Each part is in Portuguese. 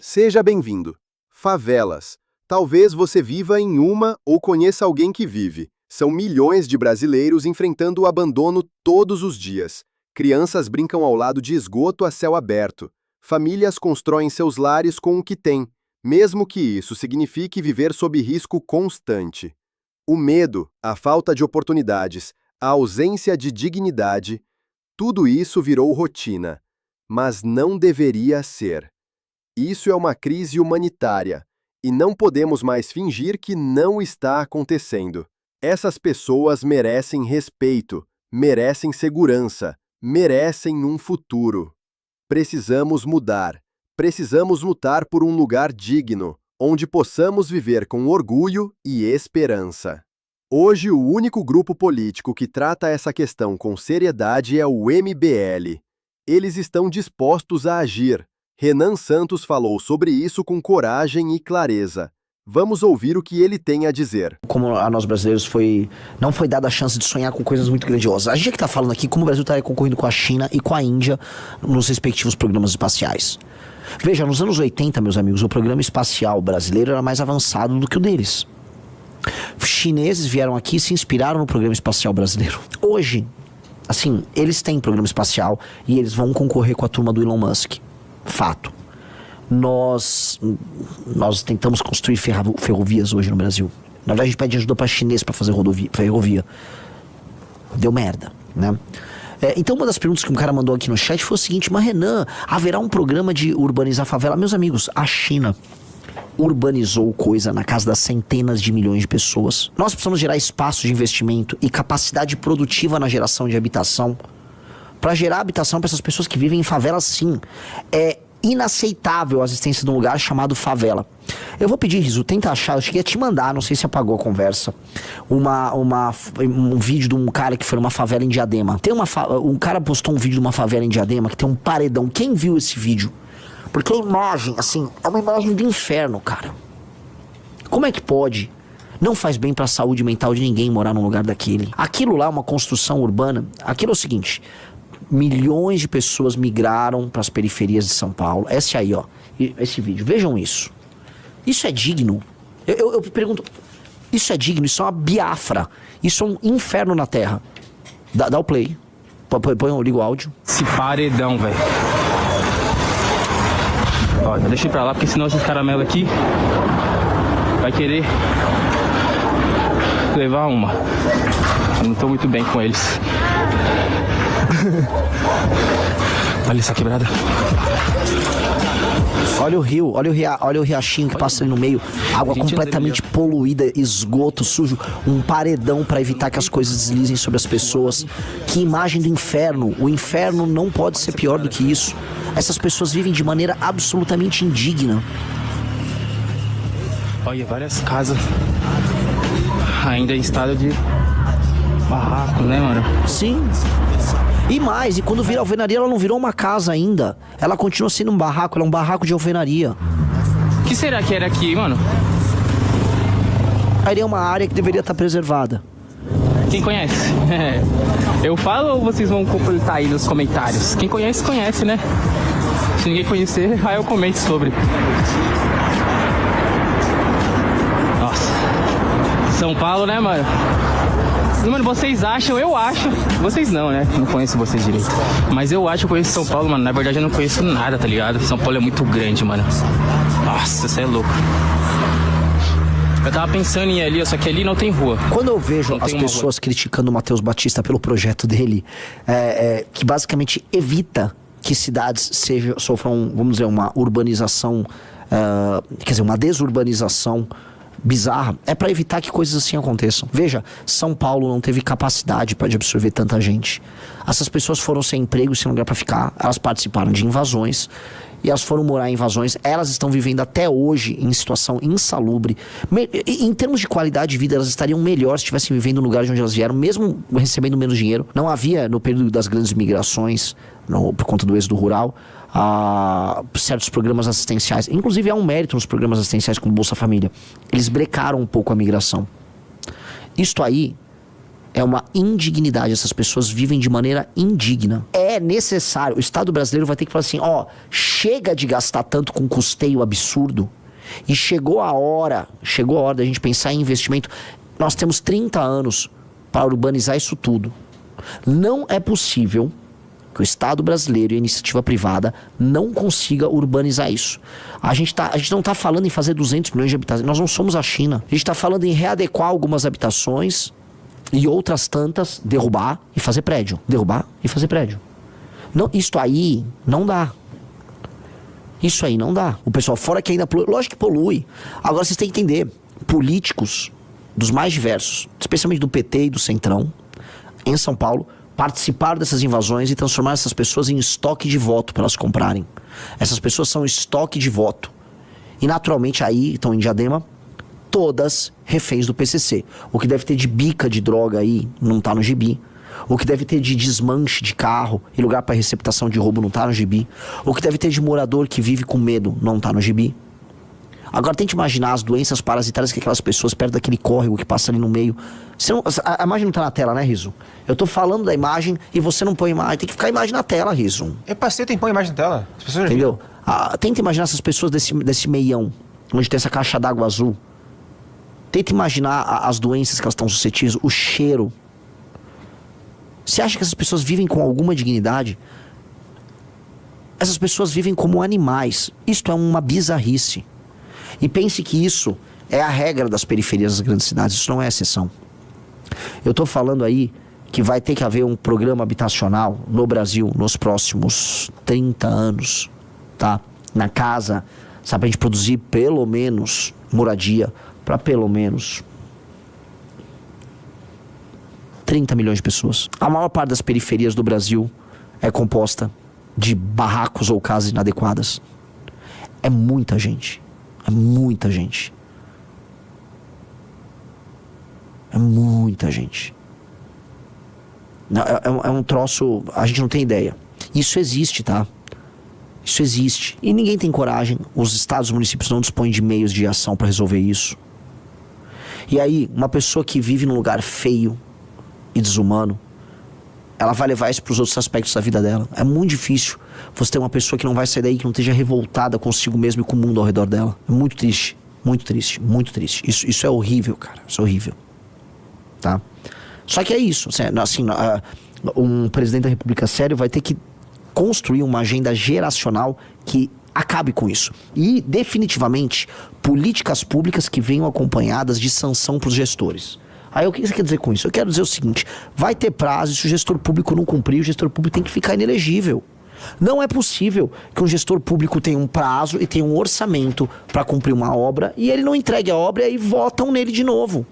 Seja bem-vindo. Favelas. Talvez você viva em uma ou conheça alguém que vive. São milhões de brasileiros enfrentando o abandono todos os dias. Crianças brincam ao lado de esgoto a céu aberto. Famílias constroem seus lares com o que têm, mesmo que isso signifique viver sob risco constante. O medo, a falta de oportunidades, a ausência de dignidade, tudo isso virou rotina. Mas não deveria ser. Isso é uma crise humanitária, e não podemos mais fingir que não está acontecendo. Essas pessoas merecem respeito, merecem segurança, merecem um futuro. Precisamos mudar. Precisamos lutar por um lugar digno, onde possamos viver com orgulho e esperança. Hoje, o único grupo político que trata essa questão com seriedade é o MBL. Eles estão dispostos a agir. Renan Santos falou sobre isso com coragem e clareza. Vamos ouvir o que ele tem a dizer. Como a nós brasileiros não foi dada a chance de sonhar com coisas muito grandiosas. A gente que está falando aqui como o Brasil está concorrendo com a China e com a Índia nos respectivos programas espaciais. Veja, nos anos 80, meus amigos, o programa espacial brasileiro era mais avançado do que o deles. Os chineses vieram aqui e se inspiraram no programa espacial brasileiro. Hoje, assim, eles têm programa espacial e eles vão concorrer com a turma do Elon Musk. Fato. Nós tentamos construir ferrovias hoje no Brasil. Na verdade, a gente pede ajuda para chinês para fazer ferrovia. Deu merda, né? Então, uma das perguntas que um cara mandou aqui no chat foi o seguinte: mas Renan, haverá um programa de urbanizar a favela? Meus amigos, a China urbanizou coisa na casa das centenas de milhões de pessoas. Nós precisamos gerar espaço de investimento e capacidade produtiva na geração de habitação para gerar habitação para essas pessoas que vivem em favelas, sim. É inaceitável a existência de um lugar chamado favela. Eu vou pedir, Riso, tenta achar, eu cheguei a te mandar, não sei se apagou a conversa, um vídeo de um cara que foi numa favela em Diadema. Um cara postou um vídeo de uma favela em Diadema que tem um paredão. Quem viu esse vídeo? Porque a imagem, assim, é uma imagem do inferno, cara. Como é que pode? Não faz bem pra saúde mental de ninguém morar num lugar daquele. Aquilo lá é uma construção urbana. Aquilo é o seguinte: milhões de pessoas migraram para as periferias de São Paulo. Esse aí, ó. Esse vídeo. Vejam isso. Isso é digno? Eu pergunto. Isso é digno? Isso é uma Biafra. Isso é um inferno na terra. Dá o play. Liga o áudio. Esse paredão, velho. Olha, deixa eu ir pra lá, porque senão esses caramelos aqui vai querer levar uma. Eu não tô muito bem com eles. Olha essa quebrada. Olha o rio, olha o riachinho que passa ali no meio. Água completamente poluída, esgoto sujo, um paredão para evitar que as coisas deslizem sobre as pessoas. Que imagem do inferno. O inferno não pode ser pior do que isso. Essas pessoas vivem de maneira absolutamente indigna. Olha, várias casas ainda em estado de barraco, né, mano? Sim. E quando vira alvenaria, ela não virou uma casa ainda. Ela continua sendo um barraco, ela é um barraco de alvenaria. O que será que era aqui, mano? Aí é uma área que deveria estar preservada. Quem conhece? Eu falo ou vocês vão completar aí nos comentários? Quem conhece, conhece, né? Se ninguém conhecer, aí eu comento sobre. Nossa. São Paulo, né, mano? Mano, vocês acham, eu acho. Vocês não, né? Não conheço vocês direito. Mas eu acho que eu conheço São Paulo, mano. Na verdade, eu não conheço nada, tá ligado? São Paulo é muito grande, mano. Nossa, você é louco. Eu tava pensando em ir ali, só que ali não tem rua. Quando eu vejo as pessoas criticando o Matheus Batista pelo projeto dele, que basicamente evita que cidades sofram, vamos dizer, uma urbanização, quer dizer, uma desurbanização bizarra, é para evitar que coisas assim aconteçam. Veja, São Paulo não teve capacidade para absorver tanta gente. Essas pessoas foram sem emprego, sem lugar para ficar. Elas participaram de invasões e elas foram morar em invasões. Elas estão vivendo até hoje em situação insalubre. Em termos de qualidade de vida, elas estariam melhor se estivessem vivendo no lugar de onde elas vieram, mesmo recebendo menos dinheiro. Não havia, no período das grandes migrações, por conta do êxodo rural, certos programas assistenciais. Inclusive há um mérito nos programas assistenciais como Bolsa Família. Eles brecaram um pouco a migração. Isto aí É uma indignidade. Essas pessoas vivem de maneira indigna. É necessário. O Estado brasileiro vai ter que falar assim, chega de gastar tanto com custeio absurdo e chegou a hora da gente pensar em investimento. Nós temos 30 anos para urbanizar isso tudo. Não é possível que o Estado brasileiro e a iniciativa privada não consiga urbanizar isso. A gente não está falando em fazer 200 milhões de habitações. Nós não somos a China. A gente está falando em readequar algumas habitações e outras tantas derrubar e fazer prédio. Derrubar e fazer prédio. Não, isto aí não dá. Isso aí não dá. O pessoal fora que ainda polui. Lógico que polui. Agora vocês têm que entender. Políticos dos mais diversos, especialmente do PT e do Centrão, em São Paulo, participaram dessas invasões e transformaram essas pessoas em estoque de voto para elas comprarem. Essas pessoas são estoque de voto. E naturalmente aí, estão em Diadema, todas reféns do PCC. O que deve ter de bica de droga aí não tá no gibi. O que deve ter de desmanche de carro e lugar para receptação de roubo não tá no gibi. O que deve ter de morador que vive com medo não tá no gibi. Agora tente imaginar as doenças parasitárias que aquelas pessoas perto daquele córrego que passa ali no meio. A imagem não tá na tela, né, Riso? Eu tô falando da imagem e você não põe imagem. Tem que ficar a imagem na tela, Riso. Eu passei, tem que pôr a imagem na tela. As pessoas entendeu? Tenta imaginar essas pessoas desse meião, onde tem essa caixa d'água azul. Tenta imaginar as doenças que elas estão suscetíveis, o cheiro. Você acha que essas pessoas vivem com alguma dignidade? Essas pessoas vivem como animais. Isto é uma bizarrice. E pense que isso é a regra das periferias das grandes cidades. Isso não é exceção. Eu estou falando aí que vai ter que haver um programa habitacional no Brasil nos próximos 30 anos, tá? Na casa, sabe, pra gente produzir pelo menos moradia para pelo menos 30 milhões de pessoas. A maior parte das periferias do Brasil é composta de barracos ou casas inadequadas. É muita gente. É muita gente. É muita gente. É um troço... A gente não tem ideia. Isso existe, tá? Isso existe. E ninguém tem coragem. Os estados e municípios não dispõem de meios de ação para resolver isso. E aí, uma pessoa que vive num lugar feio e desumano, ela vai levar isso para os outros aspectos da vida dela. É muito difícil você ter uma pessoa que não vai sair daí, que não esteja revoltada consigo mesmo e com o mundo ao redor dela. É muito triste, muito triste, muito triste. Isso é horrível, cara. Isso é horrível. Tá? Só que é isso. Assim, um presidente da República sério vai ter que construir uma agenda geracional que acabe com isso. E, definitivamente, políticas públicas que venham acompanhadas de sanção para os gestores. Aí o que você quer dizer com isso? Eu quero dizer o seguinte: vai ter prazo, e se o gestor público não cumprir, o gestor público tem que ficar inelegível. Não é possível que um gestor público tenha um prazo e tenha um orçamento para cumprir uma obra e ele não entregue a obra e aí votam nele de novo.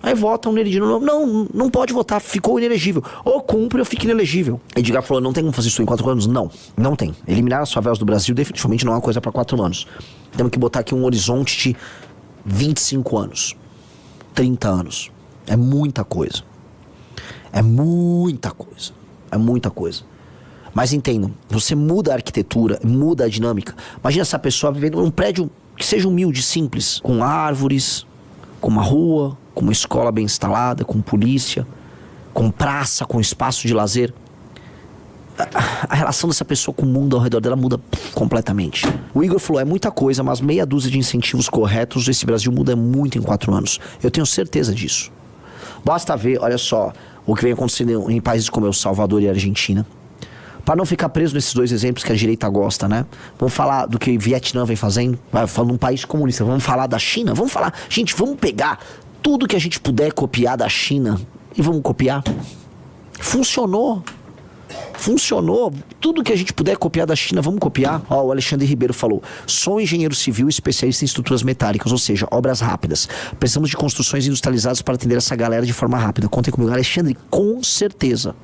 Aí votam nele de novo. Não pode votar, ficou inelegível. Ou cumpre ou fica inelegível. Edgar falou, não tem como fazer isso em 4 anos? Não tem. Eliminar as favelas do Brasil definitivamente não é uma coisa para 4 anos. Temos que botar aqui um horizonte de 25 anos. 30 anos. É muita coisa. É muita coisa. É muita coisa. Mas entendam, você muda a arquitetura, muda a dinâmica. Imagina essa pessoa vivendo num prédio que seja humilde, simples, com árvores, com uma rua, com uma escola bem instalada, com polícia, com praça, com espaço de lazer. A relação dessa pessoa com o mundo ao redor dela muda completamente. O Igor falou, é muita coisa, mas meia dúzia de incentivos corretos, esse Brasil muda muito em 4 anos. Eu tenho certeza disso. Basta ver, olha só, o que vem acontecendo em países como El Salvador e Argentina. Para não ficar preso nesses 2 exemplos que a direita gosta, né? Vamos falar do que o Vietnã vem fazendo, falando de um país comunista. Vamos falar da China, vamos falar... Gente, vamos pegar tudo que a gente puder copiar da China e vamos copiar. Funcionou. Tudo que a gente puder copiar da China, vamos copiar. Ó, o Alexandre Ribeiro falou, sou engenheiro civil e especialista em estruturas metálicas, ou seja, obras rápidas. Precisamos de construções industrializadas para atender essa galera de forma rápida. Contem comigo. Alexandre, com certeza.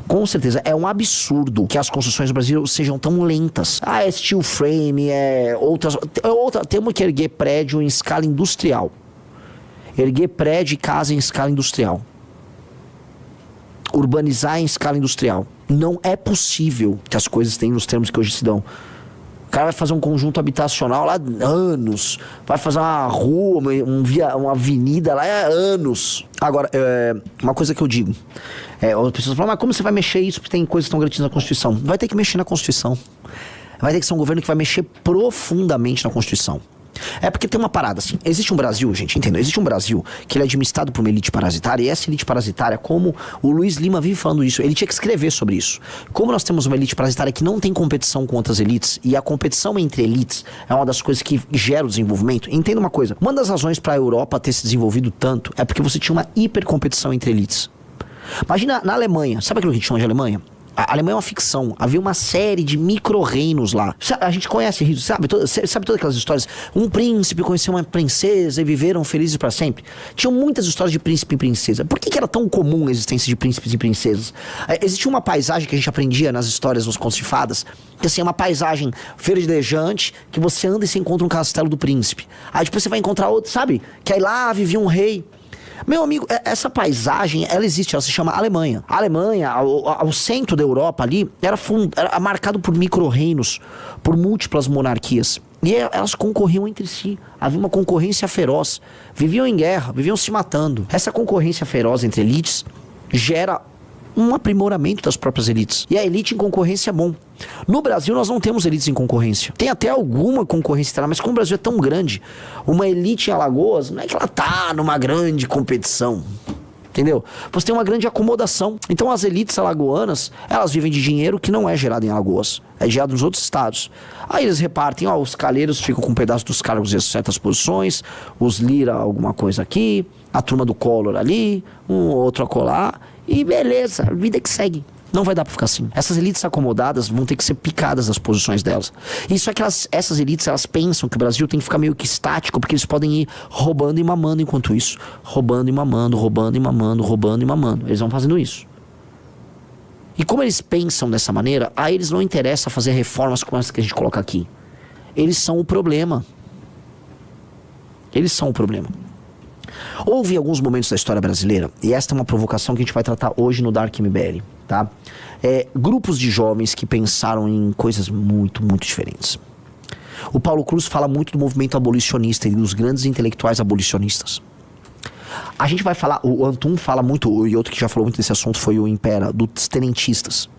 Com certeza. É um absurdo que as construções no Brasil sejam tão lentas. É steel frame, temos que erguer prédio em escala industrial. Erguer prédio e casa em escala industrial. Urbanizar em escala industrial. Não é possível que as coisas tenham nos termos que hoje se dão. cara vai fazer um conjunto habitacional lá anos. Vai fazer uma rua, uma avenida lá anos. Agora, uma coisa que eu digo. As pessoas falam, mas como você vai mexer isso? Porque tem coisas que estão garantidas na Constituição. Vai ter que mexer na Constituição. Vai ter que ser um governo que vai mexer profundamente na Constituição. É porque tem uma parada assim, existe um Brasil, gente, entendeu? Existe um Brasil que ele é administrado por uma elite parasitária, e essa elite parasitária, como o Luiz Lima vive falando isso, ele tinha que escrever sobre isso. Como nós temos uma elite parasitária que não tem competição com outras elites, e a competição entre elites é uma das coisas que gera o desenvolvimento, entenda uma coisa, uma das razões para a Europa ter se desenvolvido tanto é porque você tinha uma hipercompetição entre elites. Imagina na Alemanha, sabe aquilo que a gente chama de Alemanha? A Alemanha é uma ficção. Havia uma série de micro-reinos lá. A gente conhece isso, sabe todas aquelas histórias. Um príncipe conheceu uma princesa e viveram felizes para sempre. Tinham muitas histórias de príncipe e princesa. Por que era tão comum a existência de príncipes e princesas? Existia uma paisagem que a gente aprendia nas histórias, nos contos de fadas, que assim, é uma paisagem verdejante, que você anda e você encontra um castelo do príncipe. Aí depois você vai encontrar outro, sabe? Que aí lá vivia um rei. Meu amigo, essa paisagem, ela existe, ela se chama Alemanha. A Alemanha, o centro da Europa ali, era marcado por micro-reinos, por múltiplas monarquias. E elas concorriam entre si. Havia uma concorrência feroz. Viviam em guerra, viviam se matando. Essa concorrência feroz entre elites gera um aprimoramento das próprias elites. E a elite em concorrência é bom. No Brasil nós não temos elites em concorrência. Tem até alguma concorrência, mas como o Brasil é tão grande, uma elite em Alagoas, não é que ela tá numa grande competição. Entendeu? Você tem uma grande acomodação. Então as elites alagoanas, elas vivem de dinheiro que não é gerado em Alagoas. É gerado nos outros estados. Aí eles repartem, os calheiros ficam com um pedaço dos cargos em certas posições, os Lira alguma coisa aqui, a turma do Collor ali, um outro acolá, e beleza, a vida que segue. Não vai dar pra ficar assim. Essas elites acomodadas vão ter que ser picadas das posições delas. Isso é que essas elites, elas pensam que o Brasil tem que ficar meio que estático, porque eles podem ir roubando e mamando enquanto isso. Roubando e mamando, roubando e mamando, roubando e mamando. Eles vão fazendo isso. E como eles pensam dessa maneira, a eles não interessa fazer reformas como essa que a gente coloca aqui. Eles são o problema. Eles são o problema. Houve alguns momentos da história brasileira, e esta é uma provocação que a gente vai tratar hoje no Dark MBL, tá? Grupos de jovens que pensaram em coisas muito, muito diferentes. O Paulo Cruz fala muito do movimento abolicionista e dos grandes intelectuais abolicionistas. A gente vai falar, o Antum fala muito, e outro que já falou muito desse assunto foi o Impera, dos tenentistas.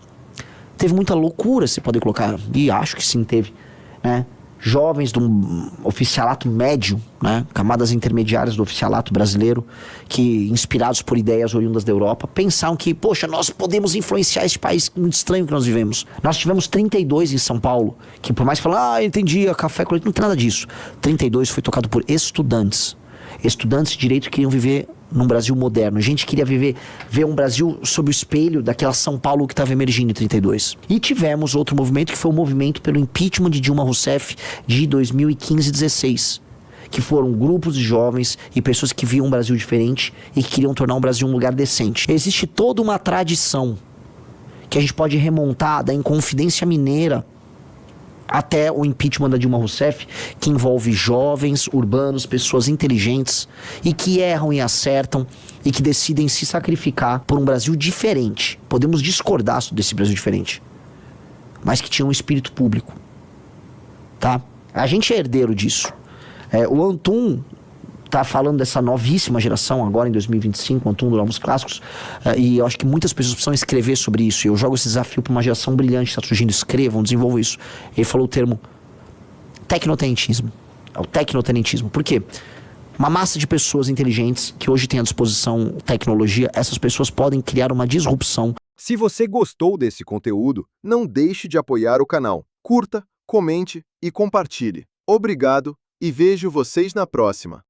Teve muita loucura, você pode colocar, e acho que sim, teve, né? Jovens de um oficialato médio, né, camadas intermediárias do oficialato brasileiro, que, inspirados por ideias oriundas da Europa, pensaram que, poxa, nós podemos influenciar esse país muito estranho que nós vivemos. Nós tivemos 32 em São Paulo, que por mais que falam, entendi, café coletivo, não tem nada disso. 32 foi tocado por estudantes. Estudantes de direito que queriam viver num Brasil moderno. Gente queria ver um Brasil sob o espelho daquela São Paulo que estava emergindo em 32. E tivemos outro movimento que foi o movimento pelo impeachment de Dilma Rousseff de 2015 e 16. Que foram grupos de jovens e pessoas que viam um Brasil diferente e que queriam tornar o Brasil um lugar decente. Existe toda uma tradição que a gente pode remontar da Inconfidência Mineira até o impeachment da Dilma Rousseff, que envolve jovens, urbanos, pessoas inteligentes e que erram e acertam e que decidem se sacrificar por um Brasil diferente. Podemos discordar desse Brasil diferente, mas que tinha um espírito público, tá? A gente é herdeiro disso. O Antum tá falando dessa novíssima geração agora em 2025, o Antum do Novos Clássicos, e eu acho que muitas pessoas precisam escrever sobre isso, e eu jogo esse desafio para uma geração brilhante que está surgindo. Escrevam, desenvolvam isso. Ele falou o termo tecnotenentismo. É o tecnotenentismo. Por quê? Uma massa de pessoas inteligentes que hoje tem à disposição tecnologia, essas pessoas podem criar uma disrupção. Se você gostou desse conteúdo, não deixe de apoiar o canal. Curta, comente e compartilhe. Obrigado e vejo vocês na próxima.